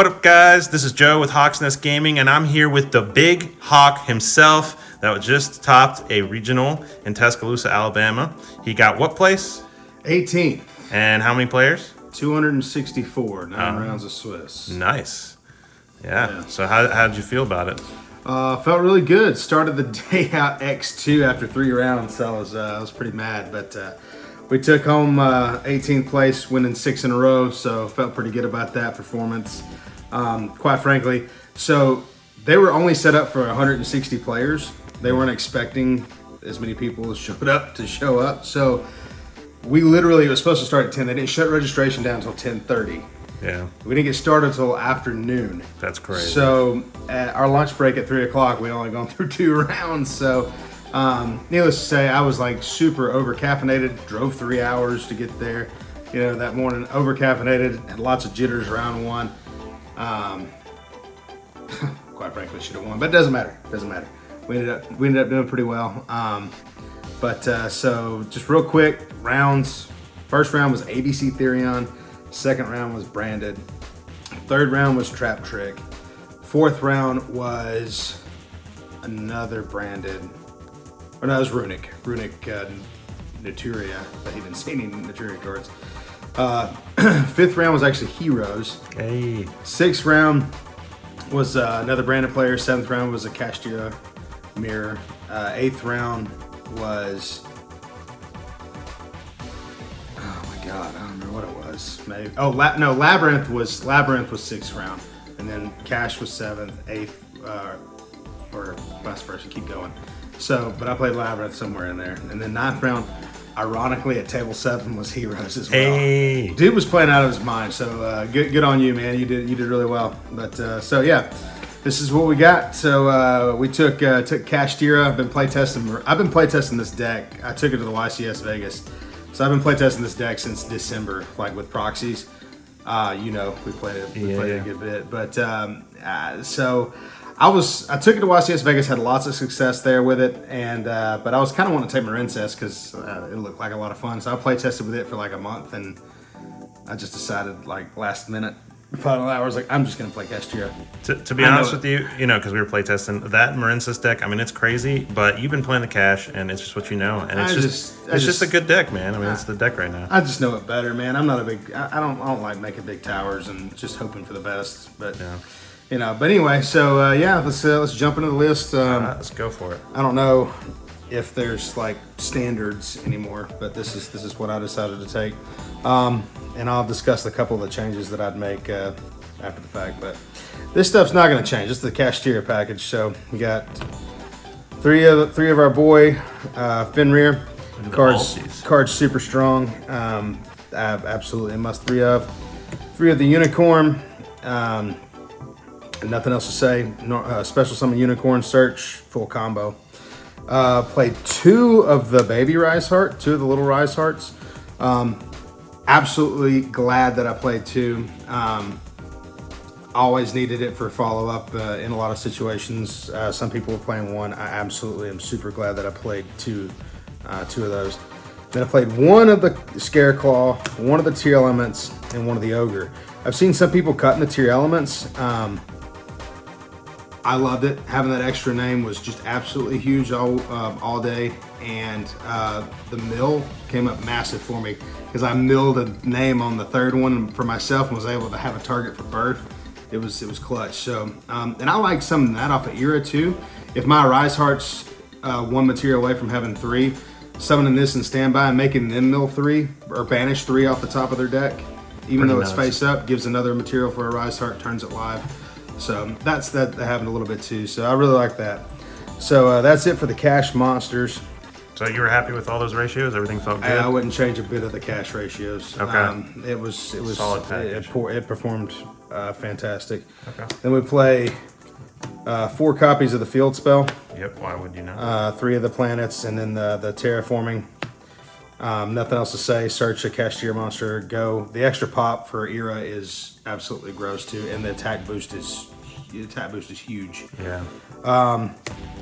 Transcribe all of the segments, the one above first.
What up, guys? This is Joe with HawksNestGaming, and I'm here with the big hawk himself that just topped a regional in Tuscaloosa, Alabama. He got what place? 18th. And how many players? 264, 9 rounds of Swiss. Nice. Yeah. So how did you feel about it? Felt really good. Started the day out X2 after 3 rounds, so I was pretty mad. But we took home 18th place, winning 6 in a row, so felt pretty good about that performance. Quite frankly, so they were only set up for 160 players. They weren't expecting as many people as showed up to show up. So we literally, it was supposed to start at 10. They didn't shut registration down until 10:30. Yeah. We didn't get started until afternoon. That's crazy. So at our lunch break at 3 o'clock, we only gone through 2 rounds. So needless to say, I was like super over caffeinated, drove 3 hours to get there, that morning, over caffeinated, had lots of jitters round 1. Quite frankly, should have won, but it doesn't matter. We ended up doing pretty well. So just real quick, rounds. First round was ABC Therion. Second round was Branded. Third round was Trap Trick. Fourth round was another Branded. Or no, it was Runic. Naturia, but he didn't see any Naturia cards. Fifth round was actually Heroes. Hey. Sixth round was another Branded player. Seventh round was a Kashtira mirror. Eighth round was, oh my god, I don't remember what it was. Maybe Labyrinth was 6th round, and then Cash was 7th, 8th, or vice versa. Keep going. So, but I played Labyrinth somewhere in there, and then 9th round, ironically at table 7 was Heroes as well. Hey. Dude was playing out of his mind. So good on you, man. You did really well. But so yeah. This is what we got. So we took Kashtira. I've been playtesting this deck. I took it to the YCS Vegas. So I've been playtesting this deck since December, like with proxies. We played it a good bit. But so I took it to YCS Vegas, had lots of success there with it, and but I was kind of wanting to take Marincess because it looked like a lot of fun. So I playtested with it for like a month, and I just decided like last minute. Final hours, like I'm just gonna play Kashtira. To be honest with you, because we were playtesting that Marincess deck. I mean, it's crazy, but you've been playing the cash, and it's just what you know, and it's just a good deck, man. I mean, it's the deck right now. I just know it better, man. I'm not a big. I don't like making big towers and just hoping for the best. But But anyway, so let's jump into the list. Let's go for it. I don't know if there's like standards anymore, but this is what I decided to take. And I'll discuss a couple of the changes that I'd make after the fact. But this stuff's not going to change. This is the Kashtira package. So we got three of our boy Fenrir cards super strong. Absolutely a must 3 of. 3 of the Unicorn. Nothing else to say. Special summon Unicorn search full combo. Played 2 of the baby Rise Heart, 2 of the little Rise Hearts. Absolutely glad that I played 2. Always needed it for follow-up in a lot of situations. Some people were playing 1. I absolutely am super glad that I played 2 of those. Then I played 1 of the Scareclaw, 1 of the Tier Elements, and 1 of the Ogre. I've seen some people cutting the Tier Elements. I loved it. Having that extra name was just absolutely huge all day. And the mill came up massive for me because I milled a name on the 3rd one for myself and was able to have a target for birth. It was clutch. So and I like some of that off of Era too. If my Rise Heart's 1 material away from having 3, summoning this in standby and making them mill 3 or banish 3 off the top of their deck, even though it's face up, gives another material for a Rise Heart, turns it live. So that happened a little bit too. So I really like that. So that's it for the cash monsters. So you were happy with all those ratios? Everything felt good? I wouldn't change a bit of the cash ratios. Okay. It was solid package. It performed fantastic. Okay. Then we play 4 copies of the field spell. Yep. Why would you not? 3 of the planets, and then the terraforming. Nothing else to say. Search a Kashtira monster. Go. The extra pop for Era is absolutely gross too, and the attack boost is huge. Yeah.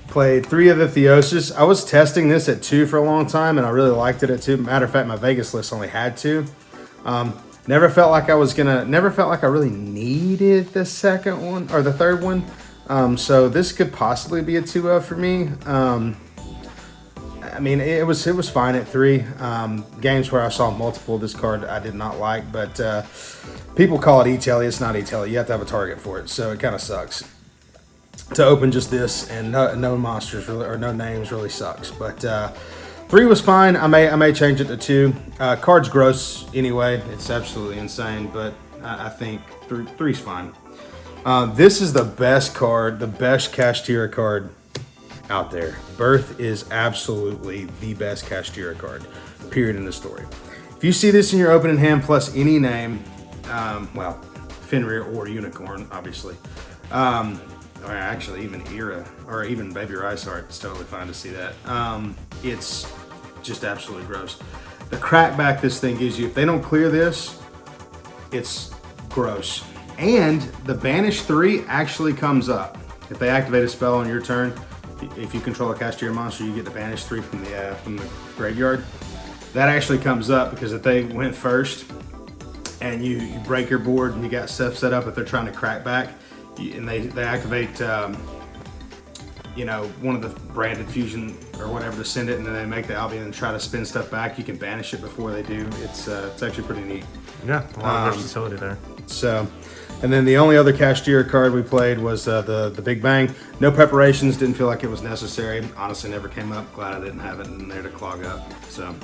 Played 3 of the Theosis. I was testing this at 2 for a long time, and I really liked it at 2. Matter of fact, my Vegas list only had 2. Never felt like I really needed the second one or the third one. So this could possibly be a 2 of for me. I mean, it was fine at 3. Games where I saw multiple of this card I did not like, but people call it e-telly. It's not e-telly. You have to have a target for it, so it kind of sucks. To open just this and no monsters really, or no names really sucks. But 3 was fine. I may change it to 2. Card's gross anyway. It's absolutely insane, but I think 3's fine. This is the best card, the best Kashtira card out there. Birth is absolutely the best Kashtira card, period, in the story. If you see this in your opening hand plus any name, well, Fenrir or Unicorn, obviously, or actually even Era or even Baby Rice Heart, it's totally fine to see that. It's just absolutely gross. The crackback this thing gives you, if they don't clear this, it's gross. And the Banish 3 actually comes up. If they activate a spell on your turn, if you control a Kashtira monster, you get the Banish 3 from the graveyard. That actually comes up because if they went first and you break your board and you got stuff set up, if they're trying to crack back, and they activate one of the branded fusion or whatever to send it, and then they make the Albion and try to spin stuff back, you can banish it before they do. It's actually pretty neat. Yeah, a lot of versatility there. So, and then the only other Kashtira card we played was the Big Bang. No preparations, didn't feel like it was necessary. Honestly, never came up. Glad I didn't have it in there to clog up. So,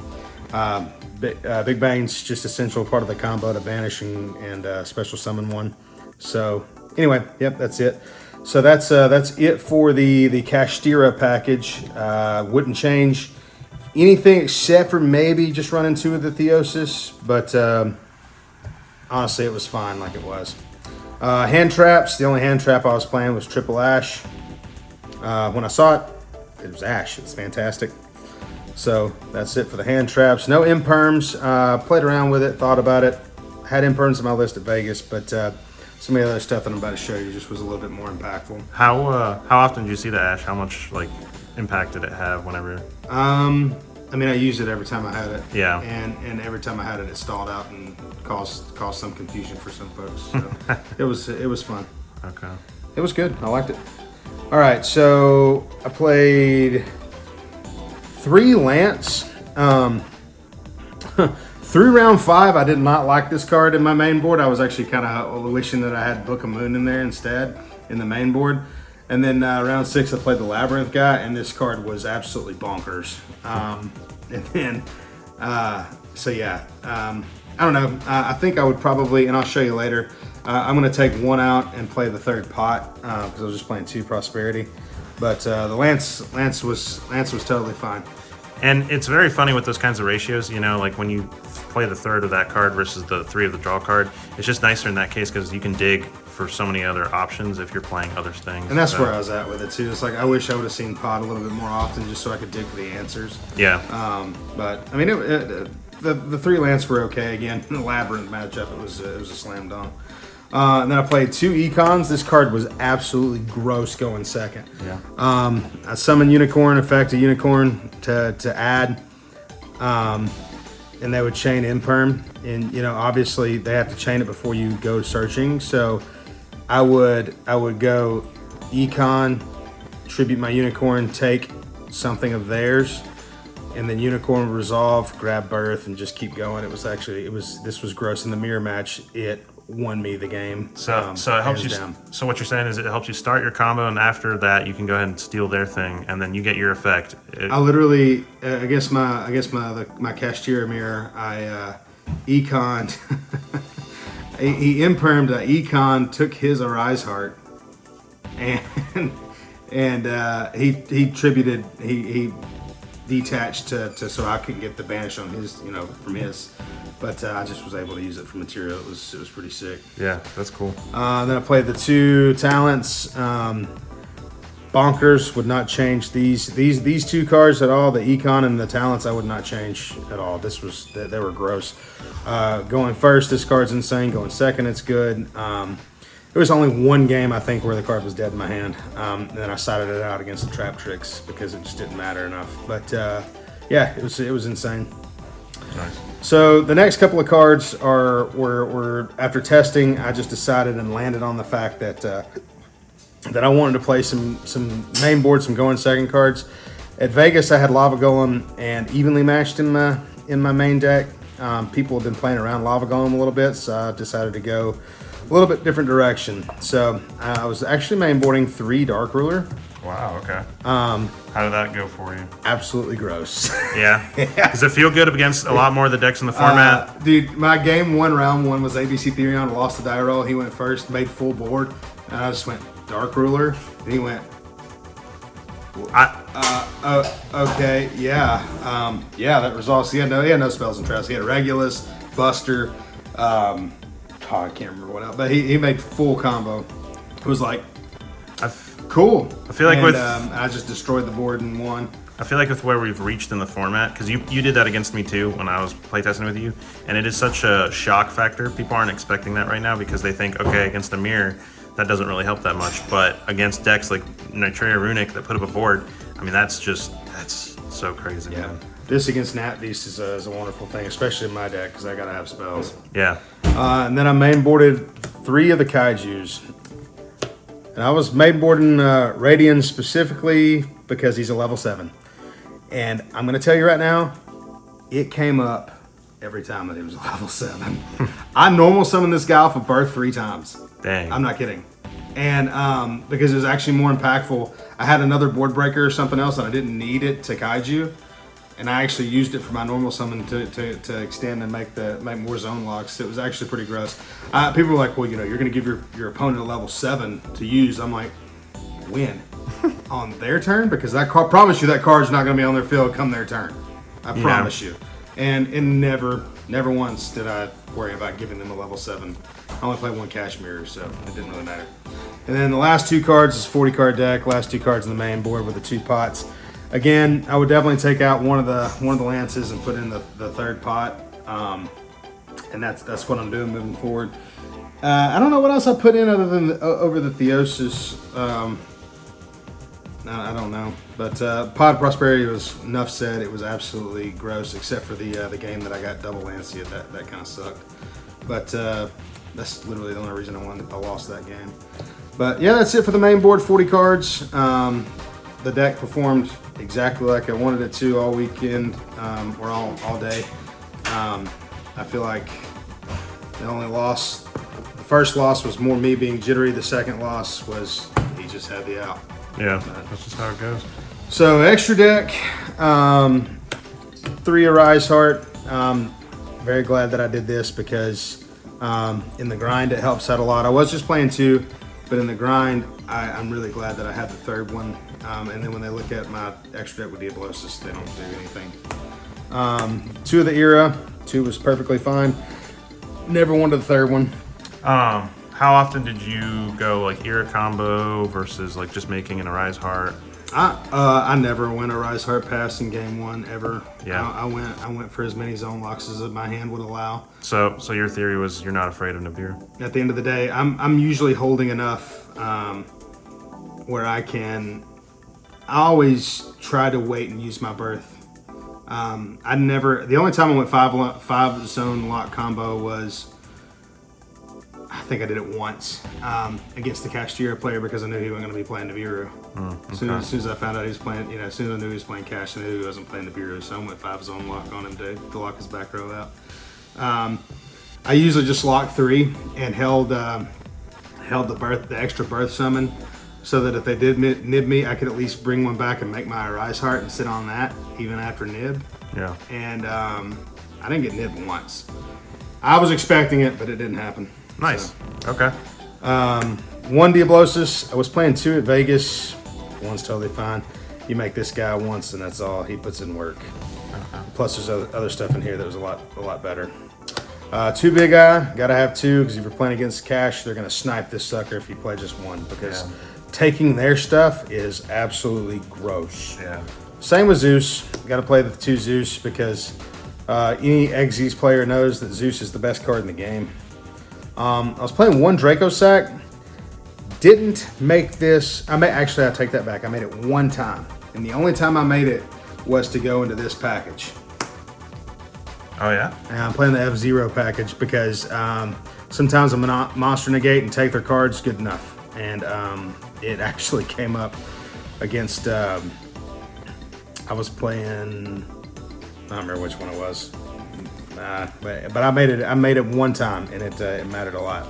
Big Bang's just essential part of the combo to banish and special summon one. So, anyway, yep, that's it. So that's it for the Kashtira package. Wouldn't change anything except for maybe just running 2 of the Theosis, but honestly, it was fine like it was. Hand traps. The only hand trap I was playing was Triple Ash. When I saw it, it was Ash. It's fantastic. So that's it for the hand traps. No imperms. Played around with it, thought about it. Had imperms on my list at Vegas, but some of the other stuff that I'm about to show you just was a little bit more impactful. How often did you see the Ash? How much impact did it have whenever? I mean, I used it every time I had it. Yeah. And every time I had it, it stalled out and caused some confusion for some folks. So it was fun. Okay. It was good. I liked it. All right, so I played 3 Lance. Through round 5, I did not like this card in my main board. I was actually kind of wishing that I had Book of Moon in there instead in the main board. And then round 6, I played the Labyrinth guy, and this card was absolutely bonkers. And then, so yeah, I don't know. I think I would probably, and I'll show you later, I'm going to take 1 out and play the 3rd pot because I was just playing 2 Prosperity. But the Lance was totally fine. And it's very funny with those kinds of ratios, like when you play the 3rd of that card versus the 3 of the draw card, it's just nicer in that case because you can dig for so many other options if you're playing other things. And that's where I was at with it too. It's like I wish I would have seen pot a little bit more often just so I could dig for the answers. Yeah. But I mean, the 3 Lance were okay. Again, in the Labyrinth matchup, it was a slam dunk. And then I played 2 Econs. This card was absolutely gross going second. Yeah. I summoned Unicorn, effect a Unicorn to add, and they would chain Imperm. And obviously they have to chain it before you go searching. So I would go Econ, tribute my Unicorn, take something of theirs, and then Unicorn would resolve, grab Birth, and just keep going. This was gross in the mirror match. It won me the game. So it helps you. down. So what you're saying is it helps you start your combo, and after that you can go ahead and steal their thing, and then you get your effect. I literally, my Kashtira mirror, I Econ. he impermed Econ, took his Arise Heart, and he tributed. He detached to so I couldn't get the banish on his, from his. But I just was able to use it for material. It was pretty sick. Yeah, that's cool. Then I played the 2 talents. Bonkers, would not change these 2 cards at all. The Econ and the talents I would not change at all. They were gross. Going first, this card's insane. Going second, it's good. There was only 1 game I think where the card was dead in my hand. And then I sided it out against the trap tricks because it just didn't matter enough. But yeah, it was insane. Nice. So the next couple of cards were after testing, I just decided and landed on the fact that that I wanted to play some main board, some going second cards. At Vegas, I had Lava Golem and evenly matched in my main deck. People have been playing around Lava Golem a little bit, so I decided to go a little bit different direction. So I was actually main boarding 3 Dark Ruler. Wow, okay. How did that go for you? Absolutely gross. Yeah? Does it feel good against a lot more of the decks in the format? Dude, my game 1, round 1 was ABC Therion. Lost the die roll. He went first, made full board. And I just went Dark Ruler. And he went, okay, yeah. Yeah, that results. He had no spells and traps. He had Regulus, Buster, I can't remember what else. But he made full combo. It was like, cool. I feel like I just destroyed the board and won. I feel like with where we've reached in the format, because you did that against me too when I was playtesting with you, and it is such a shock factor. People aren't expecting that right now because they think, okay, against a mirror, that doesn't really help that much. But against decks like Nitria Runic that put up a board, I mean, that's so crazy. Yeah. Man. This against Nat Beast is a wonderful thing, especially in my deck because I gotta have spells. Yeah. And then I main boarded 3 of the Kaijus. And I was main boarding Radian specifically because he's a level 7. And I'm going to tell you right now, it came up every time that he was a level 7. I normal summoned this guy off of birth 3 times. Dang. I'm not kidding. And because it was actually more impactful, I had another board breaker or something else and I didn't need it to Kaiju. And I actually used it for my normal summon to extend and make more zone locks. It was actually pretty gross. People were like, well, you're going to give your opponent a level 7 to use. I'm like, when? On their turn? Because I promise you that card's not going to be on their field come their turn. I promise you. And never once did I worry about giving them a level 7. I only played 1 Kashmir, so it didn't really matter. And then the last 2 cards is 40 card deck. Last 2 cards in the main board with the 2 pots. Again, I would definitely take out one of the lances and put in the 3rd pot, and that's what I'm doing moving forward. I don't know what else I put in other than over the Theosis. I don't know, but Pod Prosperity was enough said. It was absolutely gross, except for the game that I got double Lancia. That kind of sucked. But that's literally the only reason I lost that game. But yeah, that's it for the main board. 40 cards. The deck performed exactly like I wanted it to all weekend, or all day. I feel like the first loss was more me being jittery. The second loss was he just had the out. Yeah, that's just how it goes. So extra deck, 3 Arise Heart. Very glad that I did this because in the grind it helps out a lot. I was just playing 2, but in the grind I'm really glad that I had the 3rd one. And then when they look at my extra deck with Diablosis, they don't do anything. 2 of the Era, 2 was perfectly fine. Never wanted the 3rd one. How often did you go like Era combo versus like just making an Arise Heart? I never went Arise Heart pass in game 1 ever. Yeah. I went for as many zone locks as my hand would allow. So your theory was you're not afraid of Nibiru? At the end of the day, I'm usually holding enough where I always try to wait and use my birth. The only time I went 5 zone lock combo was, I think I did it once against the Kashtira player because I knew he wasn't going to be playing Nibiru. Okay. As soon as I found out he was playing, as soon as I knew he was playing Cash, I knew he wasn't playing Nibiru, so I went 5 zone lock on him to lock his back row out. I usually just locked 3 and held the extra birth summon, so that if they did nib me, I could at least bring one back and make my Arise Heart and sit on that even after nib. Yeah. And I didn't get nibbed once. I was expecting it, but it didn't happen. Nice. So. Okay. 1 Diablosis. I was playing 2 at Vegas. 1's totally fine. You make this guy once, and that's all. He puts in work. Plus, there's other stuff in here that was a lot better. 2 big eye. Gotta have 2 because if you're playing against Cash, they're gonna snipe this sucker if you play just 1 because taking their stuff is absolutely gross. Yeah. Same with Zeus. Gotta play the 2 Zeus because any Exes player knows that Zeus is the best card in the game. I was playing 1 Draco Sack. Didn't make this. Actually, I take that back. I made it 1 time, and the only time I made it was to go into this package. Oh yeah. And I'm playing the F-Zero package because sometimes a monster negate and take their cards good enough. And it actually came up against. I was playing. I don't remember which one it was. But I made it. I made it one time, and it mattered a lot.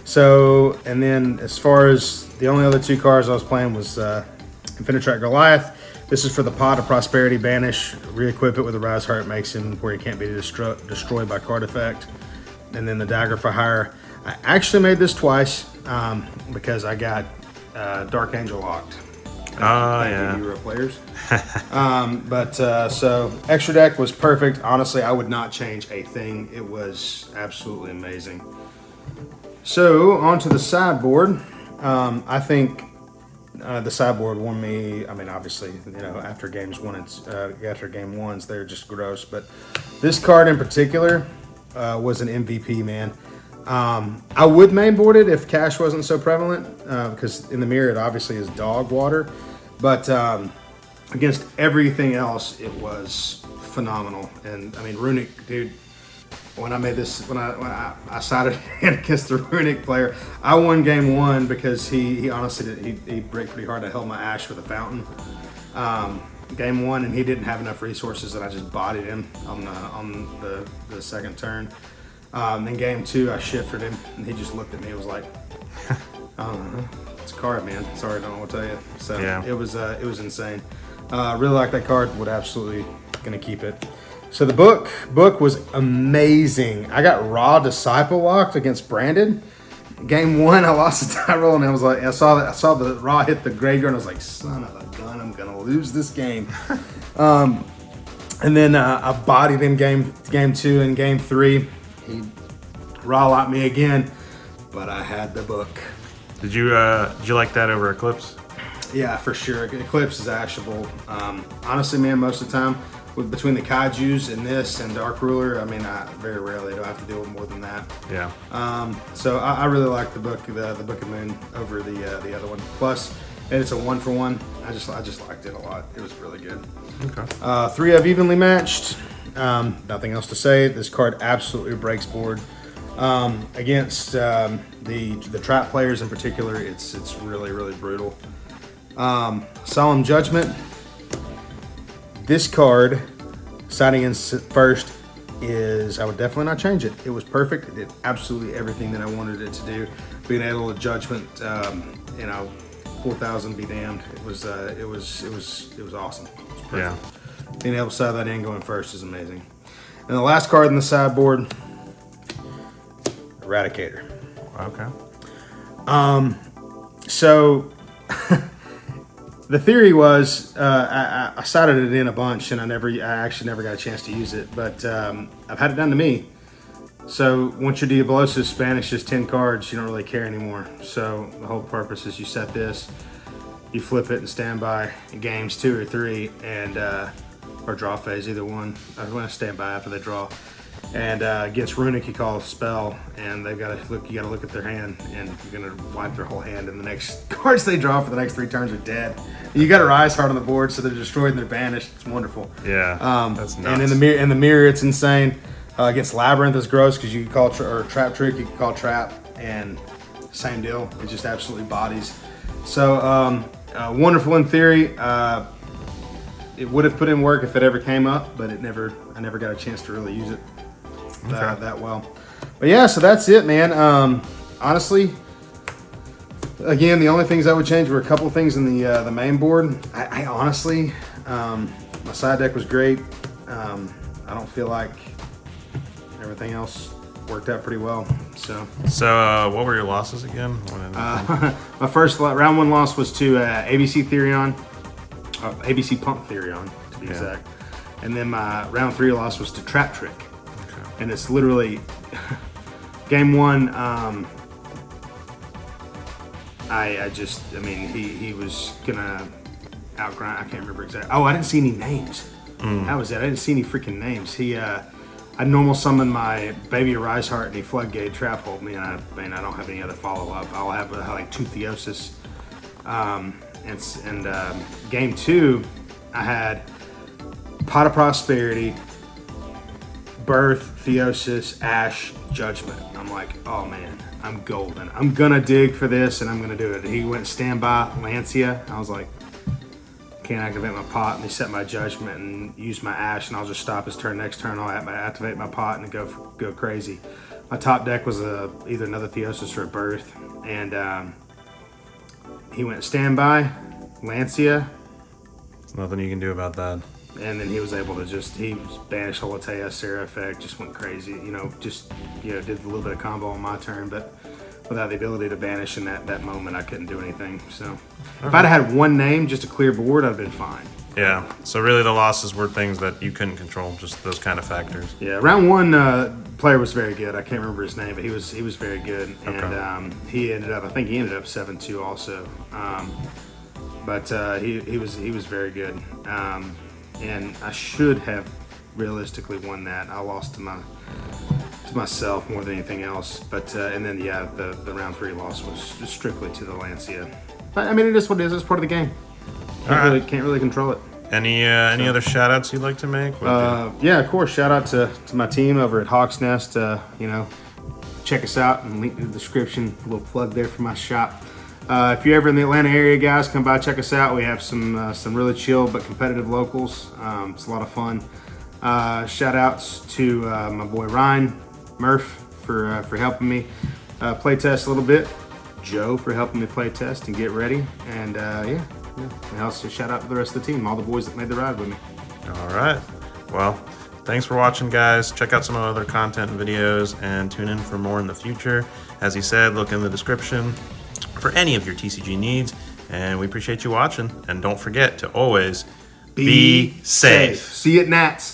So, and then as far as the only other 2 cards I was playing was Infinitrack Goliath. This is for the Pot of Prosperity. Banish, re-equip it with a Rise Heart, makes him where he can't be destroyed by card effect. And then the Dagger for Hire. I actually made this twice because I got Dark Angel locked. Yeah. Euro players. So extra deck was perfect. Honestly, I would not change a thing. It was absolutely amazing. So onto the sideboard. I think the sideboard won me. I mean, obviously, after games one, after game ones, they're just gross. But this card in particular was an MVP, man. I would mainboard it if cash wasn't so prevalent, because in the mirror it obviously is dog water, but against everything else it was phenomenal. And I mean, Runic, dude, when I made this, when I sided in against the Runic player, I won game one because he honestly he bricked pretty hard. I held my Ash for the fountain. Game one, and he didn't have enough resources, and I just bodied him on the second turn. Then game two, I shifted him, and he just looked at me and was like, it's a card, man. Sorry, I don't know what to tell you. So yeah. It was insane. Really like that card. Would absolutely gonna keep it. So the book was amazing. I got Raw Disciple locked against Brandon. Game one, I lost the die roll, and I was like, I saw the Raw hit the graveyard, and I was like, son of a gun, I'm gonna lose this game. And then I bodied him game two and game three. He Raw locked me again, but I had the book. Did you like that over Eclipse? Yeah, for sure. Eclipse is ashable. Honestly, man, most of the time, between the Kaijus and this and Dark Ruler, I mean, I very rarely do I have to deal with more than that. Yeah. So I really like the book of Moon over the other one. Plus, it's a 1-for-1. I just liked it a lot. It was really good. Okay. 3 I've evenly matched. Nothing else to say. This card absolutely breaks board. Against the trap players in particular, it's really, really brutal. Solemn Judgment. This card, siding in first, I would definitely not change it. It was perfect. It did absolutely everything that I wanted it to do. Being able to Judgment, 4,000 be damned. It was awesome. It was perfect. Yeah. Being able to side that in going first is amazing. And the last card in the sideboard, Eradicator. Okay. So the theory was I sided it in a bunch, and I actually never got a chance to use it. But I've had it done to me. So once your Diablosis banishes 10 cards, you don't really care anymore. So the whole purpose is you set this, you flip it and stand by in games 2 or 3, and or draw phase, either one. I want to stand by after they draw. And against Runic, you call a spell, and they've got to look. You got to look at their hand, and you're gonna wipe their whole hand. And the next cards they draw for the next 3 turns are dead. And you got a Rise Heart on the board, so they're destroyed and they're banished. It's wonderful. Yeah, that's nuts. And in the mirror, it's insane. Against Labyrinth, it's gross because you can call or Trap Trick. You can call Trap, and same deal. It just absolutely bodies. So wonderful in theory. It would have put in work if it ever came up, but I never got a chance to really use it that well. But yeah, so that's it, man. Honestly, again, the only things I would change were a couple things in the main board. I honestly, my side deck was great. I don't feel like everything else worked out pretty well. So what were your losses again? My first round 1 loss was to ABC Therion. ABC Pump Therion, to be exact. And then my round 3 loss was to Trap Trick. Okay. And it's literally game 1. He was gonna outgrind. I can't remember exactly. Oh, I didn't see any names. That was it. I didn't see any freaking names. I normal summoned my Baby Rise Heart and he Floodgate Trap Hold me, and I don't have any other follow up. I'll have like 2 Theosis. Game 2, I had Pot of Prosperity, Birth, Theosis, Ash, Judgment. I'm like, oh man, I'm golden. I'm gonna dig for this and I'm gonna do it. He went standby, Lancia. I was like, can't activate my pot, and he set my Judgment and use my Ash, and I'll just stop his turn. Next turn, I'll activate my pot and go crazy. My top deck was either another Theosis or a Birth, and he went standby, Lancia. There's nothing you can do about that. And then he was able to he banished Holatea, Sarah effect, just went crazy. Did a little bit of combo on my turn, but without the ability to banish in that moment, I couldn't do anything. So if I'd have had one name, just a clear board, I'd have been fine. Yeah, so really the losses were things that you couldn't control, just those kind of factors. Yeah, round one, player was very good. I can't remember his name, but he was very good. Okay. And he ended up 7-2 also. But he was very good. And I should have realistically won that. I lost to myself more than anything else. But and then the round 3 loss was just strictly to the Lancia. But I mean, it is what it is. It's part of the game. Can't really control it. Any other shout outs you'd like to make? Yeah, of course. Shout out to my team over at Hawks Nest. Check us out and link in the description. A little plug there for my shop. If you're ever in the Atlanta area, guys, come by, check us out. We have some really chill but competitive locals. It's a lot of fun. Shout outs to my boy Ryan Murph for helping me play test a little bit. Joe for helping me play test and get ready. And and also shout out to the rest of the team, all the boys that made the ride with me. All right. Well, thanks for watching, guys. Check out some other content and videos and tune in for more in the future. As he said, look in the description for any of your TCG needs. And we appreciate you watching. And don't forget to always be safe. See you at Nats.